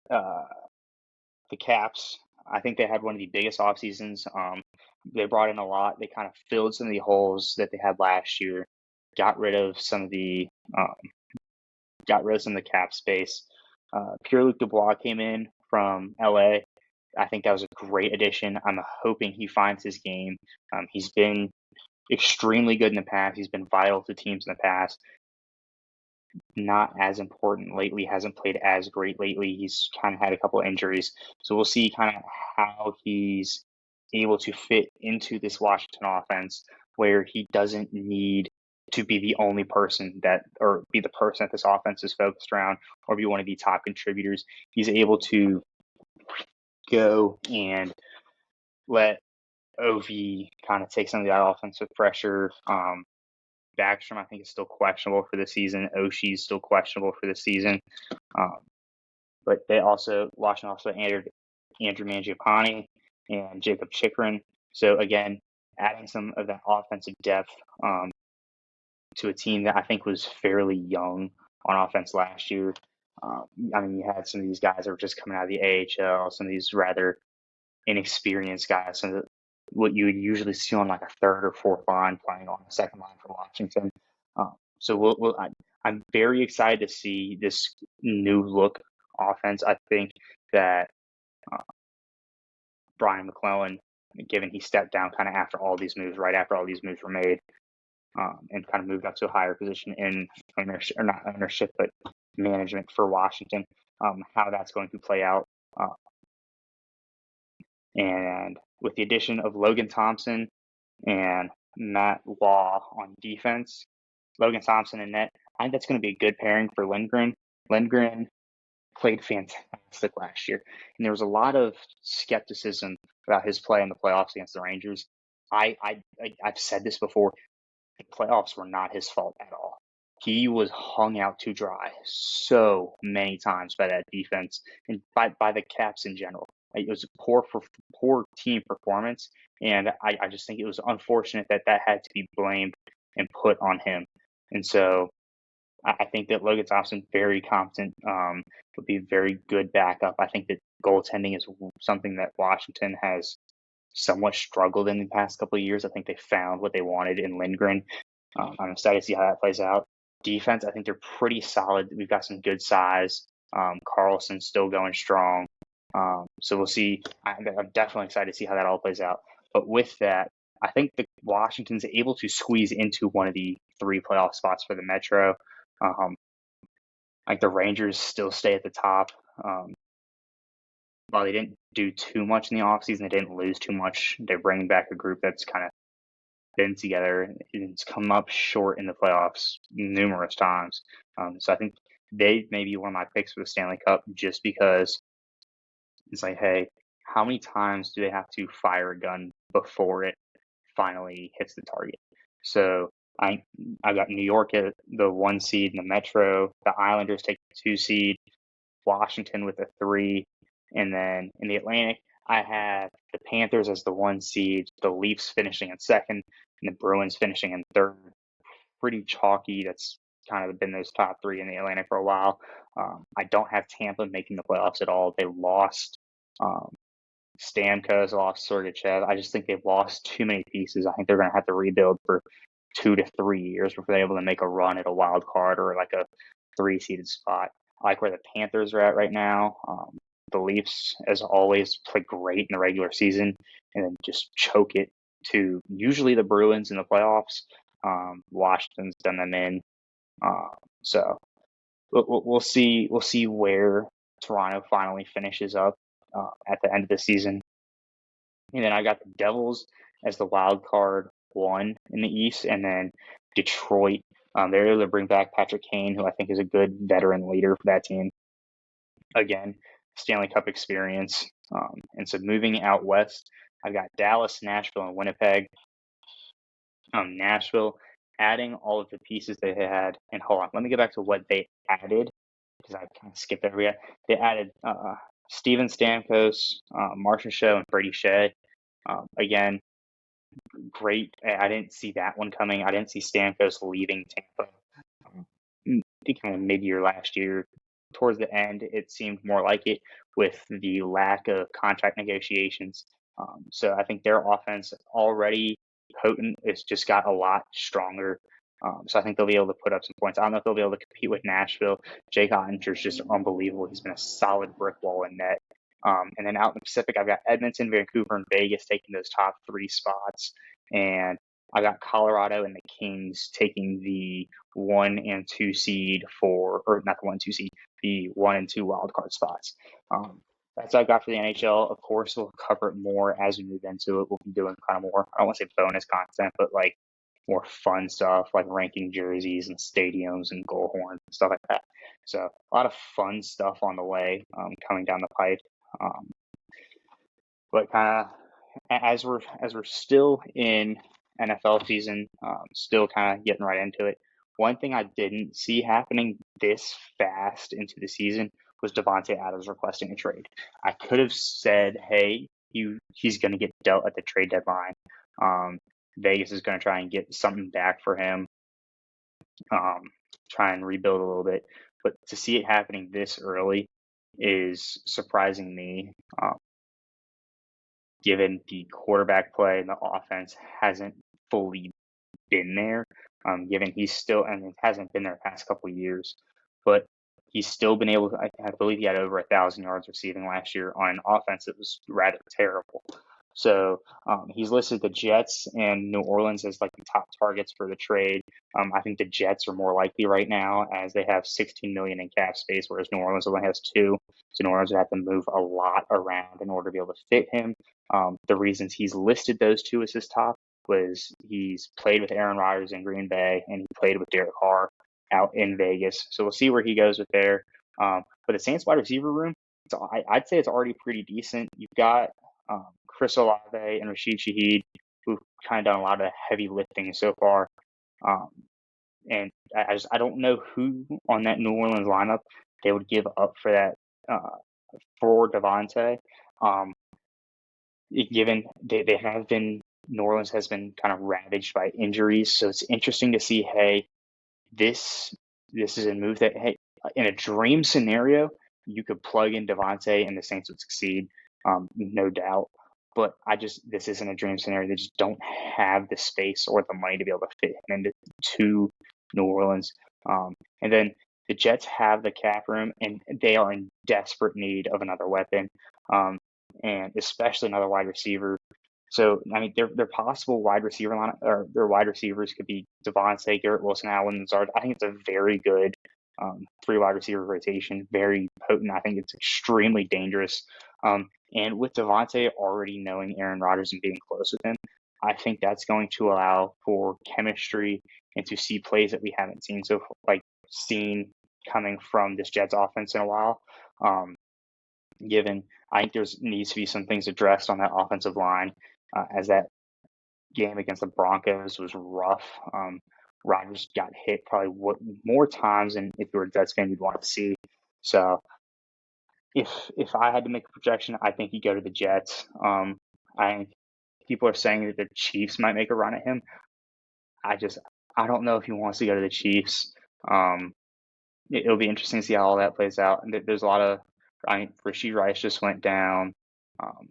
the Caps, I think they had one of the biggest off seasons. They brought in a lot. They kind of filled some of the holes that they had last year. Got rid of some of the cap space. Pierre-Luc Dubois came in from LA, I think that was a great addition. I'm hoping he finds his game. He's been extremely good in the past. He's been vital to teams in the past. Not as important lately, hasn't played as great lately. He's kind of had a couple of injuries. So we'll see kind of how he's able to fit into this Washington offense where he doesn't need to be the only person that, or be the person that this offense is focused around, or be one of the top contributors. He's able to go and let OV kind of take some of that offensive pressure. Backstrom, I think, is still questionable for the season. Oshie's still questionable for the season. But Washington also added Andrew Mangiapane and Jacob Chikrin. So again, adding some of that offensive depth to a team that I think was fairly young on offense last year. I mean, you had some of these guys that were just coming out of the AHL, some of these rather inexperienced guys, some of what you would usually see on like a third or fourth line playing on the second line for Washington. So I'm very excited to see this new look offense. I think that Brian McClellan, given he stepped down kind of after all these moves, right after all these moves were made, and kind of moved up to a higher position in ownership, or not ownership, but management for Washington, how that's going to play out. And with the addition of Logan Thompson and Matt Law on defense, Logan Thompson and net, I think that's going to be a good pairing for Lindgren. Lindgren played fantastic last year, and there was a lot of skepticism about his play in the playoffs against the Rangers. I've said this before. The playoffs were not his fault at all. He was hung out to dry so many times by that defense and by the Caps in general. It was a poor team performance, and I just think it was unfortunate that had to be blamed and put on him. And so I think that Logan Thompson, very competent, would be a very good backup. I think that goaltending is something that Washington has somewhat struggled in the past couple of years. I think they found what they wanted in Lindgren. I'm excited to see how that plays out. Defense, I think they're pretty solid. We've got some good size. Carlson's still going strong. So we'll see. I'm definitely excited to see how that all plays out. But with that, I think the Washington's able to squeeze into one of the 3 playoff spots for the Metro. Like the Rangers still stay at the top. While they didn't do too much in the offseason, they didn't lose too much. They're bringing back a group that's kind of been together, and it's come up short in the playoffs numerous times. So I think they may be one of my picks for the Stanley Cup, just because it's like, hey, how many times do they have to fire a gun before it finally hits the target? So I got New York at the 1 seed in the Metro, the Islanders take the 2 seed, Washington with a 3, and then in the Atlantic, I have the Panthers as the 1 seed, the Leafs finishing in 2nd, and the Bruins finishing in 3rd. Pretty chalky. That's kind of been those top 3 in the Atlantic for a while. I don't have Tampa making the playoffs at all. They lost Stamkos, lost Sergachev. I just think they've lost too many pieces. I think they're going to have to rebuild for 2 to 3 years before they're able to make a run at a wild card or like a 3-seeded spot. I like where the Panthers are at right now. The Leafs, as always, play great in the regular season and then just choke it to usually the Bruins in the playoffs. Washington's done them in. So we'll see. We'll see where Toronto finally finishes up at the end of the season. And then I got the Devils as the wild card 1 in the East, and then Detroit. They're able to bring back Patrick Kane, who I think is a good veteran leader for that team. Again, Stanley Cup experience. And so moving out west, I've got Dallas, Nashville, and Winnipeg. Nashville, adding all of the pieces they had. And hold on, let me get back to what they added, because I kind of skipped over it. They added Steven Stamkos, Martin Shaw, and Brady Shea. Again, great. I didn't see that one coming. I didn't see Stamkos leaving Tampa kind of mid-year last year. Towards the end, it seemed more like it with the lack of contract negotiations. So I think their offense already potent. It's just got a lot stronger. So I think they'll be able to put up some points. I don't know if they'll be able to compete with Nashville. Jake Ottinger's just unbelievable. He's been a solid brick wall in net. And then out in the Pacific, I've got Edmonton, Vancouver, and Vegas taking those top three spots. And I got Colorado and the Kings taking the 1 and 2 seed or not the 1 2 seed, the 1 and 2 wild card spots. That's what I got for the NHL. Of course, we'll cover it more as we move into it. We'll be doing kind of more, I don't want to say bonus content, but like more fun stuff like ranking jerseys and stadiums and goal horns and stuff like that. So a lot of fun stuff on the way coming down the pipe. Um, but kind of as we're still in NFL season, still kind of getting right into it. One thing I didn't see happening this fast into the season was Devontae Adams requesting a trade. I could have said, hey, he's going to get dealt at the trade deadline. Vegas is going to try and get something back for him, try and rebuild a little bit. But to see it happening this early is surprising me, given the quarterback play and the offense hasn't fully been there. Given he's still, and it hasn't been there the past couple of years, but he's still been able to, I believe he had over 1,000 yards receiving last year on an offense that was rather terrible. So he's listed the Jets and New Orleans as like the top targets for the trade. I think the Jets are more likely right now as they have 16 million in cap space, whereas New Orleans only has 2. So New Orleans would have to move a lot around in order to be able to fit him. The reasons he's listed those 2 as his top was he's played with Aaron Rodgers in Green Bay and he played with Derek Carr out in Vegas. So we'll see where he goes with there. But the Saints wide receiver room, I'd say it's already pretty decent. You've got Chris Olave and Rashid Shaheed, who've kind of done a lot of heavy lifting so far. And I don't know who on that New Orleans lineup they would give up for that for Devontae. Given they have been, New Orleans has been kind of ravaged by injuries, so it's interesting to see. Hey, this is a move that, hey, in a dream scenario, you could plug in Devontae and the Saints would succeed, no doubt. But this isn't a dream scenario. They just don't have the space or the money to be able to fit him into New Orleans. And then the Jets have the cap room, and they are in desperate need of another weapon, and especially another wide receiver. So, I mean, their possible wide receiver line, or their wide receivers could be Devontae, Garrett Wilson, Allen Lazard. I think it's a very good 3 wide receiver rotation, very potent. I think it's extremely dangerous. And with Devontae already knowing Aaron Rodgers and being close with him, I think that's going to allow for chemistry and to see plays that we haven't seen coming from this Jets offense in a while. Given I think there's needs to be some things addressed on that offensive line, as that game against the Broncos was rough. Rodgers got hit probably more times than if you were a Jets fan you'd want to see. So if I had to make a projection, I think he'd go to the Jets. I think people are saying that the Chiefs might make a run at him. I don't know if he wants to go to the Chiefs. It'll be interesting to see how all that plays out. And there's a lot of, Rashid Rice just went down.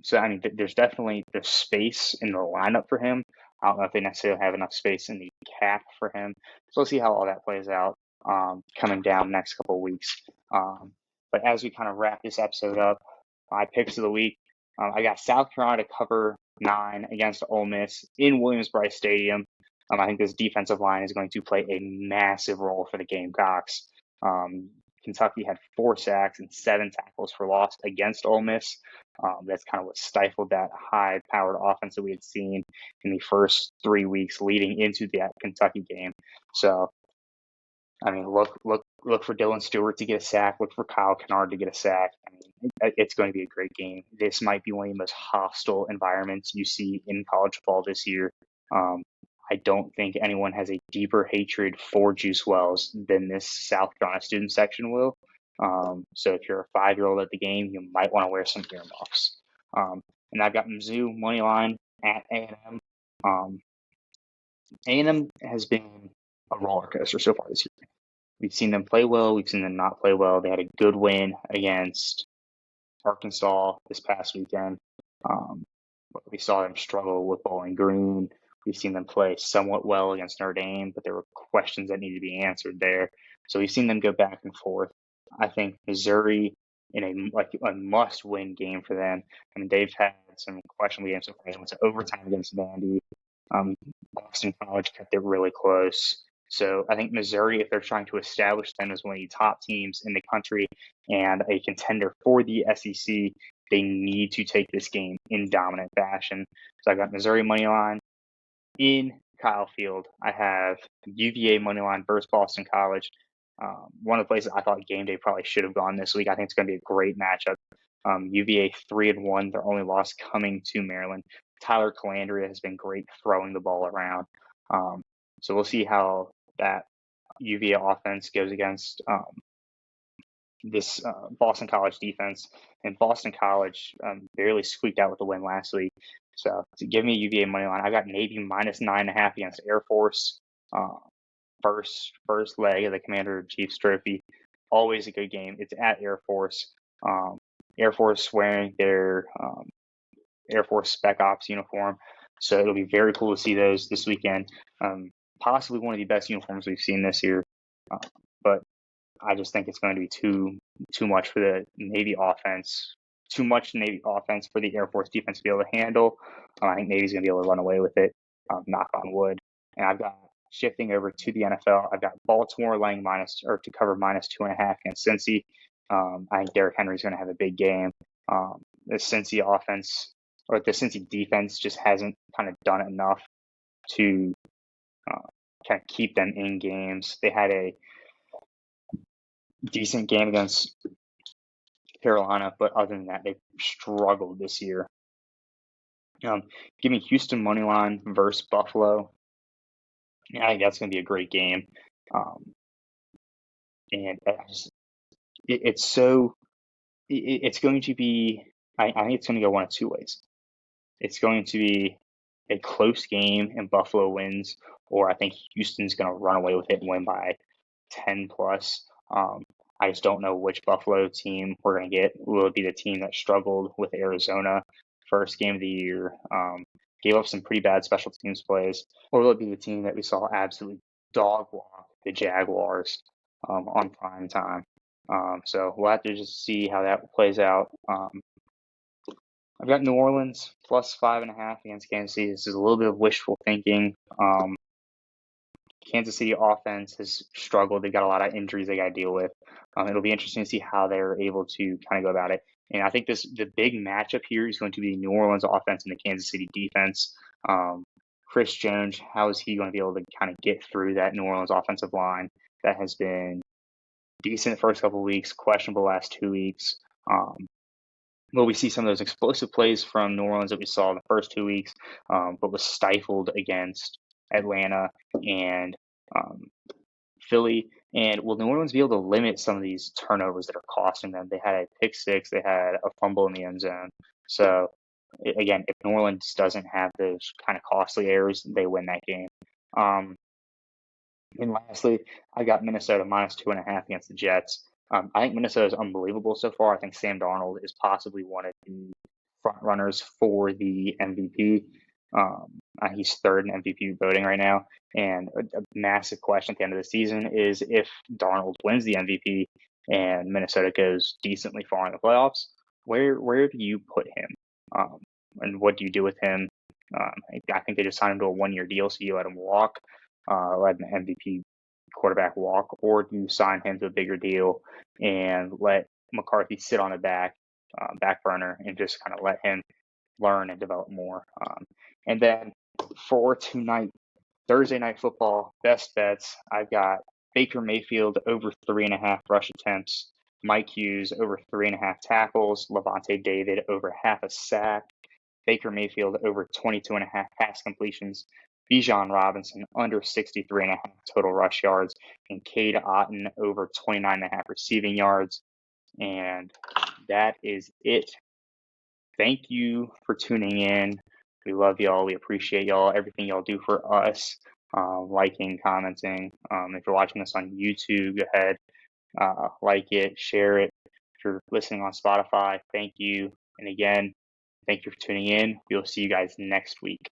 So I mean, there's space in the lineup for him. I don't know if they necessarily have enough space in the cap for him. So we'll see how all that plays out coming down the next couple of weeks. But as we kind of wrap this episode up, my picks of the week, I got South Carolina to cover 9 against Ole Miss in Williams-Brice Stadium. I think this defensive line is going to play a massive role for the Gamecocks. Kentucky had 4 sacks and 7 tackles for loss against Ole Miss. That's kind of what stifled that high-powered offense that we had seen in the first 3 weeks leading into that Kentucky game. So, I mean, look for Dylan Stewart to get a sack. Look for Kyle Kennard to get a sack. I mean, it's going to be a great game. This might be one of the most hostile environments you see in college football this year. I don't think anyone has a deeper hatred for Juice Wells than this South Carolina student section will. So if you're a 5-year-old at the game, you might want to wear some earmuffs. And I've got Mizzou money line at A&M. A&M has been a roller coaster so far this year. We've seen them play well. We've seen them not play well. They had a good win against Arkansas this past weekend. We saw them struggle with Bowling Green. We've seen them play somewhat well against Notre Dame, but there were questions that needed to be answered there. So we've seen them go back and forth. I think Missouri in a must-win game for them. I mean, they've had some questionable games so far. They went to overtime against Vandy. Boston College kept it really close. So I think Missouri, if they're trying to establish them as one of the top teams in the country and a contender for the SEC, they need to take this game in dominant fashion. So I got Missouri money line. In Kyle Field, I have UVA money line versus Boston College. One of the places I thought game day probably should have gone this week. I think it's going to be a great matchup. UVA 3-1, their only loss coming to Maryland. Tyler Calandria has been great throwing the ball around. So we'll see how that UVA offense goes against this Boston College defense. And Boston College barely squeaked out with the win last week. So to give me a UVA money line, I got Navy minus 9.5 against Air Force. First leg of the Commander in Chief's Trophy. Always a good game. It's at Air Force. Air Force wearing their Air Force Spec Ops uniform. So it'll be very cool to see those this weekend. Possibly one of the best uniforms we've seen this year. But I just think it's going to be too much for the Navy offense. Too much Navy offense for the Air Force defense to be able to handle. I think Navy's going to be able to run away with it. Knock on wood. And I've got shifting over to the NFL. I've got Baltimore laying to cover minus 2.5 against Cincy. I think Derrick Henry's going to have a big game. The Cincy offense or the Cincy defense just hasn't kind of done enough to kind of keep them in games. They had a decent game against Carolina, but other than that, they've struggled this year. Give me Houston money line versus Buffalo. I think that's going to be a great game. And it's going to be. I think it's going to go one of two ways. It's going to be a close game and Buffalo wins, or I think Houston's going to run away with it and win by 10 plus. I just don't know which Buffalo team we're going to get. Will it be the team that struggled with Arizona first game of the year, gave up some pretty bad special teams plays, or will it be the team that we saw absolutely dog walk the Jaguars on prime time? So we'll have to just see how that plays out. I've got New Orleans plus 5.5 against Kansas City. This is a little bit of wishful thinking. Kansas City offense has struggled. They've got a lot of injuries they got to deal with. It'll be interesting to see how they're able to kind of go about it. And I think the big matchup here is going to be New Orleans offense and the Kansas City defense. Chris Jones, how is he going to be able to kind of get through that New Orleans offensive line that has been decent the first couple of weeks, questionable last 2 weeks? Will we see some of those explosive plays from New Orleans that we saw in the first 2 weeks, but was stifled against Atlanta and Philly? And will New Orleans be able to limit some of these turnovers that are costing them? They had a pick six, they had a fumble in the end zone. So again, if New Orleans doesn't have those kind of costly errors, they win that game. And lastly, I got Minnesota minus 2.5 against the Jets. I think Minnesota is unbelievable so far. I think Sam Darnold is possibly one of the front runners for the MVP. He's third in MVP voting right now. And a massive question at the end of the season is if Darnold wins the MVP and Minnesota goes decently far in the playoffs, where do you put him? And what do you do with him? I think they just signed him to a 1-year deal, so you let him walk, let an MVP quarterback walk, or do you sign him to a bigger deal and let McCarthy sit on the back burner and just kind of let him learn and develop more? And then for tonight, Thursday night football, best bets, I've got Baker Mayfield over 3.5 rush attempts, Mike Hughes over 3.5 tackles, Levante David over half a sack, Baker Mayfield over 22.5 pass completions, Bijan Robinson under 63.5 total rush yards, and Cade Otton over 29.5 receiving yards. And that is it. Thank you for tuning in. We love y'all. We appreciate y'all. Everything y'all do for us. Liking, commenting. If you're watching this on YouTube, go ahead, like it, share it. If you're listening on Spotify, thank you. And again, thank you for tuning in. We'll see you guys next week.